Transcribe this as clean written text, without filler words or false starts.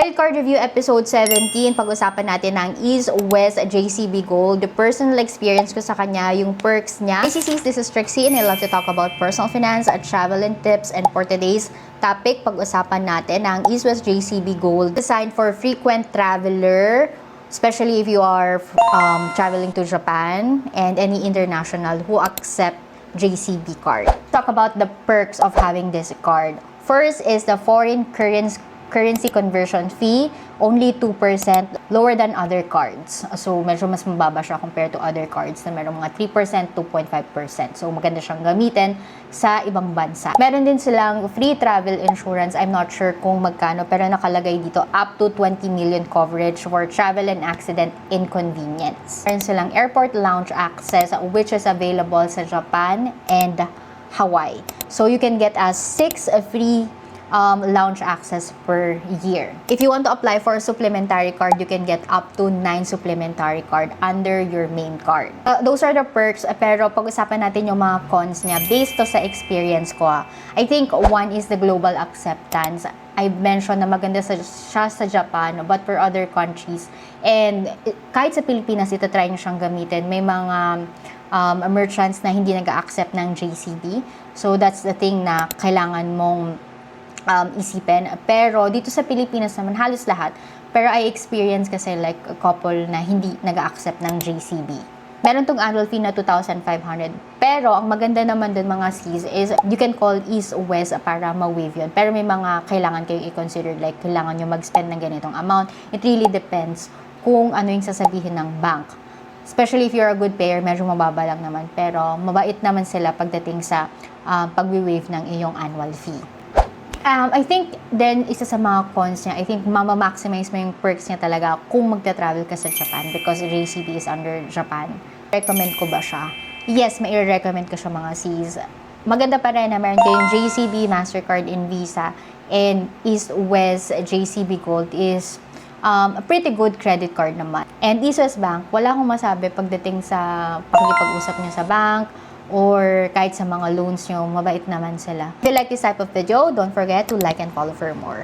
Credit Card Review Episode 17, pag-usapan natin ang East West JCB Gold. The personal experience ko sa kanya, yung perks niya. This is Trixie and I love to talk about personal finance at travel and tips. And for today's topic, pag-usapan natin ang East West JCB Gold. Designed for frequent traveler, especially if you are traveling to Japan and any international who accept JCB card. Talk about the perks of having this card. First is the foreign currency conversion fee, only 2% lower than other cards. So, medyo mas mababa siya compared to other cards na meron mga 3%, 2.5%. So, maganda siyang gamitin sa ibang bansa. Meron din silang free travel insurance. I'm not sure kung magkano, pero nakalagay dito up to 20 million coverage for travel and accident inconvenience. Meron silang airport lounge access, which is available sa Japan and Hawaii. So, you can get 6 free lounge access per year. If you want to apply for a supplementary card, you can get up to 9 supplementary card under your main card. Those are the perks, pero pag-usapan natin yung mga cons niya based to sa experience ko. I think one is the global acceptance. I mentioned na maganda siya sa Japan, but for other countries. And kahit sa Pilipinas, ito try nyo siyang gamitin. May mga merchants na hindi nag-accept ng JCB. So that's the thing na kailangan mong isipin. Pero dito sa Pilipinas naman, halos lahat. Pero I experience kasi like a couple na hindi nag-accept ng JCB. Meron tong annual fee na 2,500. Pero ang maganda naman dun mga Cs is you can call East West para ma-waive yun. Pero may mga kailangan kayong i-consider, like kailangan nyo mag-spend ng ganitong amount. It really depends kung ano yung sasabihin ng bank. Especially if you're a good payer, medyo mababa lang naman. Pero mabait naman sila pagdating sa pag-waive ng iyong annual fee. I think then isa sa mga cons niya, I think mama-maximize mo yung perks niya talaga kung magta-travel ka sa Japan because JCB is under Japan. Recommend ko ba siya? Yes, may i-recommend ko siya mga Cs. Maganda pa rin na meron kayong JCB, Mastercard, and Visa, and East West JCB Gold is a pretty good credit card naman. And East West Bank, wala akong masabi pagdating sa pakikipag-usap niya sa bank, or kahit sa mga loans nyo, mabait naman sila. If you like this type of video, don't forget to like and follow for more.